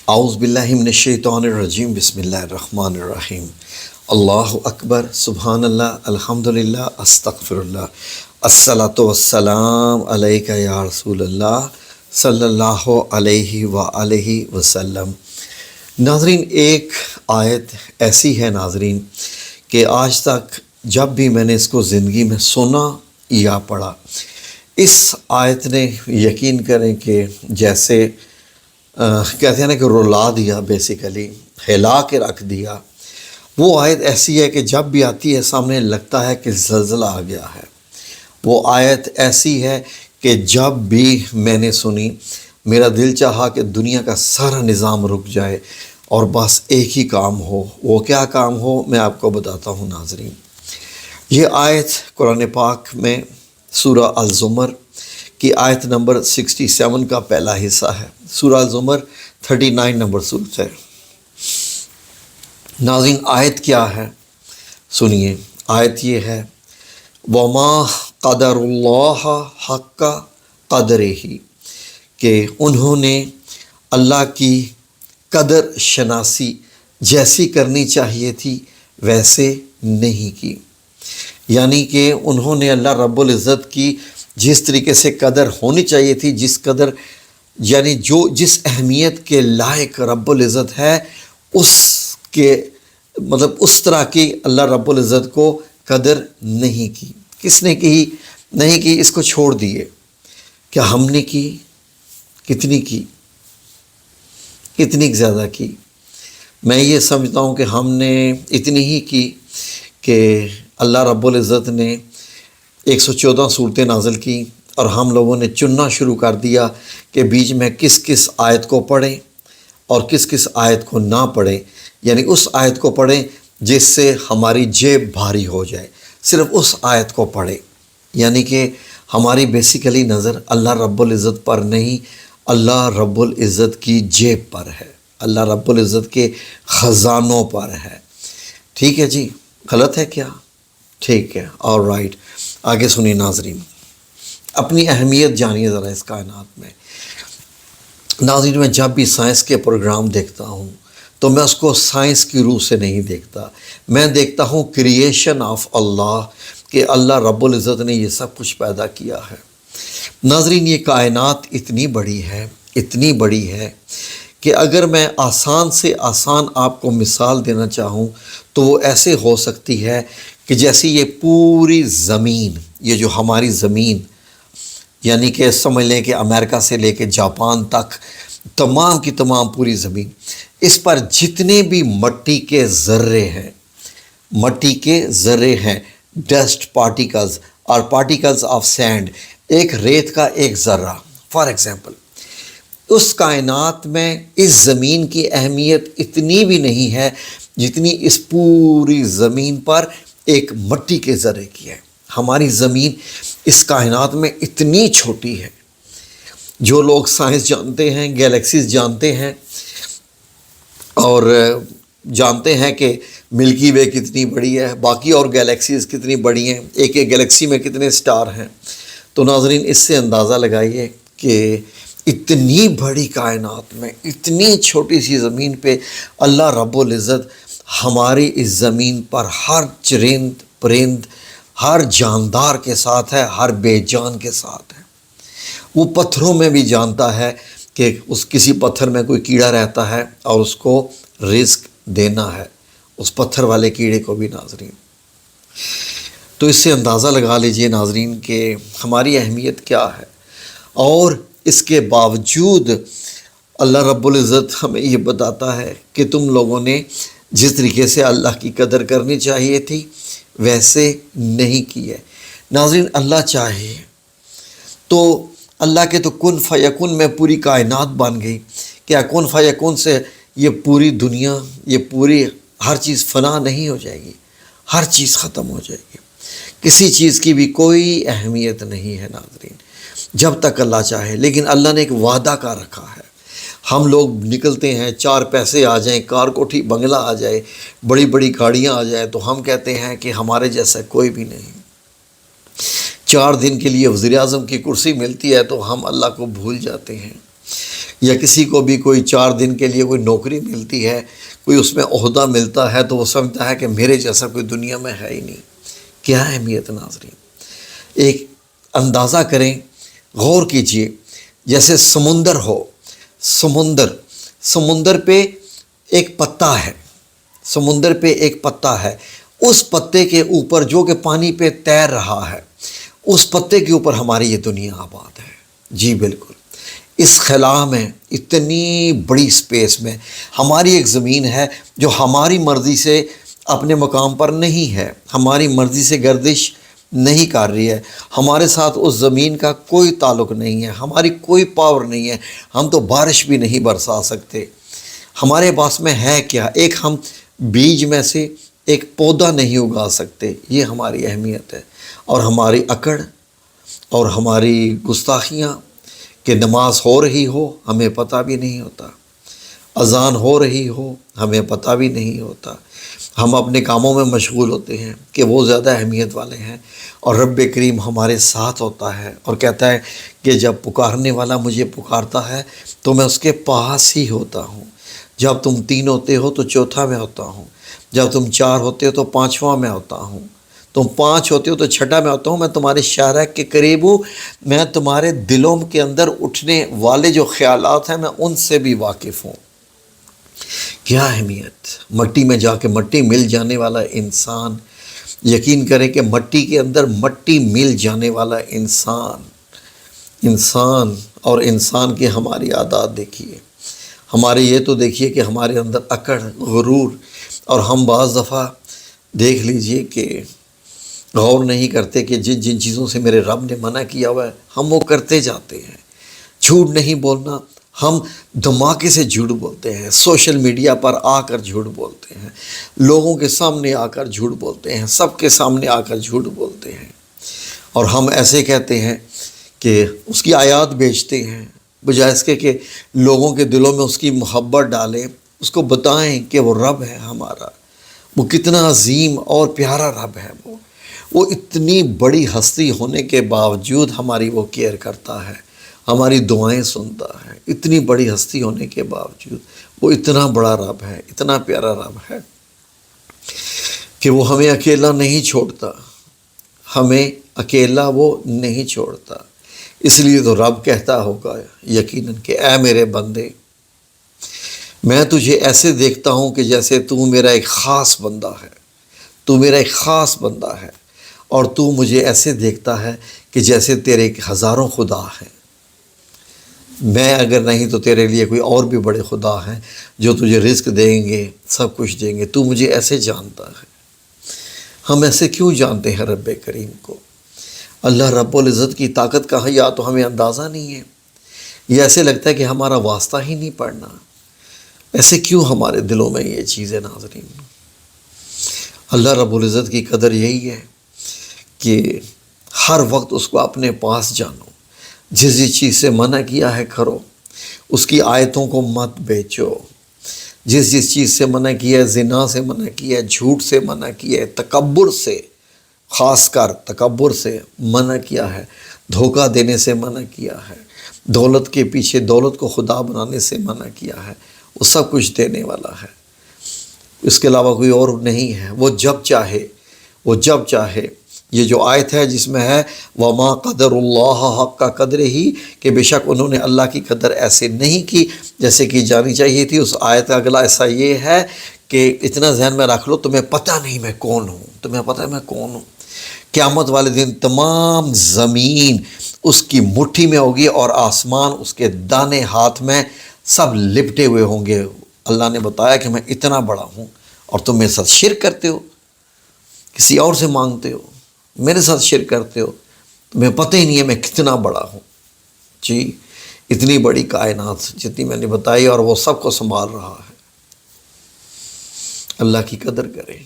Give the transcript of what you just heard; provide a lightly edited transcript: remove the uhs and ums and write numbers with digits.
اعوذ باللہ من الشیطان الرجیم بسم اللہ الرحمن الرحیم اللہ اکبر سبحان اللہ الحمدللہ استغفر اللہ الصلاۃ والسلام علیک یا رسول اللہ صلی اللہ علیہ وآلہ وسلم۔ ناظرین، ایک آیت ایسی ہے ناظرین کہ آج تک جب بھی میں نے اس کو زندگی میں سنا یا پڑھا، اس آیت نے یقین کریں کہ جیسے کہتے ہیں نا کہ رلا دیا، بیسیکلی ہلا کے رکھ دیا۔ وہ آیت ایسی ہے کہ جب بھی آتی ہے سامنے لگتا ہے کہ زلزلہ آ گیا ہے۔ وہ آیت ایسی ہے کہ جب بھی میں نے سنی میرا دل چاہا کہ دنیا کا سارا نظام رک جائے اور بس ایک ہی کام ہو۔ وہ کیا کام ہو میں آپ کو بتاتا ہوں ناظرین۔ یہ آیت قرآن پاک میں سورہ الزمر کی آیت نمبر 67 کا پہلا حصہ ہے۔ سورہ الزمر 39 نمبر سورت ہے۔ ناظرین، آیت کیا ہے سنیے۔ آیت یہ ہے وَمَا قَدَرُ اللَّهَ حَقَّ قَدْرِهِ، کہ انہوں نے اللہ کی قدر شناسی جیسی کرنی چاہیے تھی ویسے نہیں کی، یعنی کہ انہوں نے اللہ رب العزت کی جس طریقے سے قدر ہونی چاہیے تھی، جس قدر یعنی جس اہمیت کے لائق رب العزت ہے، اس کے اس طرح کی اللہ رب العزت کو قدر نہیں کی۔ کس نے کی؟ نہیں کی، اس کو چھوڑ دیے۔ کیا ہم نے کی؟ کتنی کی؟ کتنی زیادہ کی؟ میں یہ سمجھتا ہوں کہ ہم نے اتنی ہی کی کہ اللہ رب العزت نے 114 صورتیں نازل کی اور ہم لوگوں نے چننا شروع کر دیا کہ بیچ میں کس کس آیت کو پڑھیں اور کس کس آیت کو نہ پڑھیں، یعنی اس آیت کو پڑھیں جس سے ہماری جیب بھاری ہو جائے، صرف اس آیت کو پڑھیں، یعنی کہ ہماری بیسیکلی نظر اللہ رب العزت پر نہیں، اللہ رب العزت کی جیب پر ہے، اللہ رب العزت کے خزانوں پر ہے۔ ٹھیک ہے جی، غلط ہے کیا؟ ٹھیک ہے، آل رائٹ۔ آگے سنیے ناظرین، اپنی اہمیت جانیے ذرا اس کائنات میں۔ ناظرین، میں جب بھی سائنس کے پروگرام دیکھتا ہوں تو میں اس کو سائنس کی روح سے نہیں دیکھتا، میں دیکھتا ہوں کریشن آف اللہ، کہ اللہ رب العزت نے یہ سب کچھ پیدا کیا ہے۔ ناظرین، یہ کائنات اتنی بڑی ہے کہ اگر میں آسان سے آسان آپ کو مثال دینا چاہوں تو وہ ایسے ہو سکتی ہے کہ جیسے یہ پوری زمین، یہ جو ہماری زمین، یعنی کہ سمجھ لیں کہ امریکہ سے لے کے جاپان تک تمام کی تمام پوری زمین، اس پر جتنے بھی مٹی کے ذرے ہیں، ڈسٹ پارٹیکلز اور پارٹیکلز آف سینڈ، ایک ریت کا ایک ذرہ، فار ایگزامپل، اس کائنات میں اس زمین کی اہمیت اتنی بھی نہیں ہے جتنی اس پوری زمین پر ایک مٹی کے ذرے کی ہے۔ ہماری زمین اس کائنات میں اتنی چھوٹی ہے۔ جو لوگ سائنس جانتے ہیں، گیلیکسیز جانتے ہیں اور جانتے ہیں کہ ملکی وے کتنی بڑی ہے، باقی اور گیلیکسیز کتنی بڑی ہیں، ایک ایک گیلیکسی میں کتنے سٹار ہیں، تو ناظرین اس سے اندازہ لگائیے کہ اتنی بڑی کائنات میں اتنی چھوٹی سی زمین پہ اللہ رب العزت ہماری اس زمین پر ہر چرند پرند، ہر جاندار کے ساتھ ہے، ہر بے جان کے ساتھ ہے۔ وہ پتھروں میں بھی جانتا ہے کہ کسی پتھر میں کوئی کیڑا رہتا ہے اور اس کو رزق دینا ہے، اس پتھر والے کیڑے کو بھی ناظرین۔ تو اس سے اندازہ لگا لیجئے ناظرین کہ ہماری اہمیت کیا ہے، اور اس کے باوجود اللہ رب العزت ہمیں یہ بتاتا ہے کہ تم لوگوں نے جس طریقے سے اللہ کی قدر کرنی چاہیے تھی ویسے نہیں کی ہے۔ ناظرین، اللہ چاہے تو اللہ کے تو کن فیکن میں پوری کائنات بن گئی۔ کیا کن فیکن سے یہ پوری دنیا، یہ پوری ہر چیز فنا نہیں ہو جائے گی؟ ہر چیز ختم ہو جائے گی، کسی چیز کی بھی کوئی اہمیت نہیں ہے ناظرین جب تک اللہ چاہے۔ لیکن اللہ نے ایک وعدہ کا رکھا ہے۔ ہم لوگ نکلتے ہیں، 4 پیسے آ جائیں، کار کوٹھی بنگلہ آ جائے، بڑی بڑی گاڑیاں آ جائیں، تو ہم کہتے ہیں کہ ہمارے جیسا کوئی بھی نہیں۔ 4 دن کے لیے وزیر اعظم کی کرسی ملتی ہے تو ہم اللہ کو بھول جاتے ہیں۔ یا کسی کو بھی کوئی 4 دن کے لیے کوئی نوکری ملتی ہے، کوئی اس میں عہدہ ملتا ہے، تو وہ سمجھتا ہے کہ میرے جیسا کوئی دنیا میں ہے ہی نہیں۔ کیا اہمیت ناظرین! ایک اندازہ کریں، غور کیجئے، جیسے سمندر ہو، سمندر پہ ایک پتا ہے، سمندر پہ ایک پتا ہے، اس پتے کے اوپر جو کہ پانی پہ تیر رہا ہے، اس پتے کے اوپر ہماری یہ دنیا آباد ہے۔ جی بالکل، اس خلا میں، اتنی بڑی سپیس میں ہماری ایک زمین ہے جو ہماری مرضی سے اپنے مقام پر نہیں ہے، ہماری مرضی سے گردش نہیں کر رہی ہے، ہمارے ساتھ اس زمین کا کوئی تعلق نہیں ہے، ہماری کوئی پاور نہیں ہے، ہم تو بارش بھی نہیں برسا سکتے۔ ہمارے پاس میں ہے کیا؟ ایک ہم بیج میں سے ایک پودا نہیں اگا سکتے۔ یہ ہماری اہمیت ہے، اور ہماری اکڑ اور ہماری گستاخیاں کہ نماز ہو رہی ہو ہمیں پتہ بھی نہیں ہوتا، اذان ہو رہی ہو ہمیں پتہ بھی نہیں ہوتا، ہم اپنے کاموں میں مشغول ہوتے ہیں کہ وہ زیادہ اہمیت والے ہیں، اور رب کریم ہمارے ساتھ ہوتا ہے اور کہتا ہے کہ جب پکارنے والا مجھے پکارتا ہے تو میں اس کے پاس ہی ہوتا ہوں۔ جب تم 3 ہوتے ہو تو چوتھا میں ہوتا ہوں، جب تم 4 ہوتے ہو تو 5واں میں ہوتا ہوں، تم 5 ہوتے ہو تو 6ٹھا میں ہوتا ہوں، میں تمہارے شارع کے قریب ہوں، میں تمہارے دلوں کے اندر اٹھنے والے جو خیالات ہیں میں ان سے بھی واقف ہوں۔ کیا اہمیت! مٹی میں جا کے مٹی مل جانے والا انسان، یقین کریں کہ مٹی کے اندر مٹی مل جانے والا انسان اور انسان کی ہماری عادات دیکھیے، ہمارے یہ تو دیکھیے کہ ہمارے اندر اکڑ، غرور، اور ہم بعض دفعہ دیکھ لیجئے کہ غور نہیں کرتے کہ جن جن چیزوں سے میرے رب نے منع کیا ہوا ہے ہم وہ کرتے جاتے ہیں۔ جھوٹ نہیں بولنا، ہم دھماکے سے جھوٹ بولتے ہیں، سوشل میڈیا پر آ کر جھوٹ بولتے ہیں، لوگوں کے سامنے آ کر جھوٹ بولتے ہیں، سب کے سامنے آ کر جھوٹ بولتے ہیں، اور ہم ایسے کہتے ہیں کہ اس کی آیات بیچتے ہیں، بجائے اس کے کہ لوگوں کے دلوں میں اس کی محبت ڈالیں، اس کو بتائیں کہ وہ رب ہے ہمارا، وہ کتنا عظیم اور پیارا رب ہے، وہ اتنی بڑی ہستی ہونے کے باوجود ہماری وہ کیئر کرتا ہے، ہماری دعائیں سنتا ہے، اتنی بڑی ہستی ہونے کے باوجود وہ اتنا بڑا رب ہے، اتنا پیارا رب ہے کہ وہ ہمیں اکیلا نہیں چھوڑتا، ہمیں اکیلا وہ نہیں چھوڑتا۔ اس لیے تو رب کہتا ہوگا یقیناً کہ اے میرے بندے، میں تجھے ایسے دیکھتا ہوں کہ جیسے تو میرا ایک خاص بندہ ہے، تو میرا ایک خاص بندہ ہے، اور تو مجھے ایسے دیکھتا ہے کہ جیسے تیرے ہزاروں خدا ہیں، میں اگر نہیں تو تیرے لیے کوئی اور بھی بڑے خدا ہیں جو تجھے رزق دیں گے، سب کچھ دیں گے، تو مجھے ایسے جانتا ہے۔ ہم ایسے کیوں جانتے ہیں رب کریم کو؟ اللہ رب العزت کی طاقت کا یا تو ہمیں اندازہ نہیں ہے، یہ ایسے لگتا ہے کہ ہمارا واسطہ ہی نہیں پڑنا۔ ایسے کیوں ہمارے دلوں میں یہ چیزیں ناظرین؟ اللہ رب العزت کی قدر یہی ہے کہ ہر وقت اس کو اپنے پاس جانو، جس چیز سے منع کیا ہے کرو، اس کی آیتوں کو مت بیچو، جس چیز سے منع کیا ہے، زنا سے منع کیا ہے، جھوٹ سے منع کیا ہے، تکبر سے، خاص کر تکبر سے منع کیا ہے، دھوکہ دینے سے منع کیا ہے، دولت کے پیچھے دولت کو خدا بنانے سے منع کیا ہے، وہ سب کچھ دینے والا ہے، اس کے علاوہ کوئی اور نہیں ہے، وہ جب چاہے یہ جو آیت ہے جس میں ہے وَمَا قَدَرُ اللَّهَ حَقَّ قَدْرِهِ کہ بے شک انہوں نے اللہ کی قدر ایسے نہیں کی جیسے کہ جانی چاہیے تھی۔ اس آیت کا اگلا ایسا یہ ہے کہ اتنا ذہن میں رکھ لو، تمہیں پتہ نہیں میں کون ہوں، تمہیں پتہ ہے میں کون ہوں۔ قیامت والے دن تمام زمین اس کی مٹھی میں ہوگی اور آسمان اس کے دانے ہاتھ میں سب لپٹے ہوئے ہوں گے۔ اللہ نے بتایا کہ میں اتنا بڑا ہوں اور تم میرے ساتھ شرک کرتے ہو، کسی اور سے مانگتے ہو، میرے ساتھ شرک کرتے ہو، تمہیں پتہ ہی نہیں ہے میں کتنا بڑا ہوں۔ جی، اتنی بڑی کائنات جتنی میں نے بتائی، اور وہ سب کو سنبھال رہا ہے۔ اللہ کی قدر کریں۔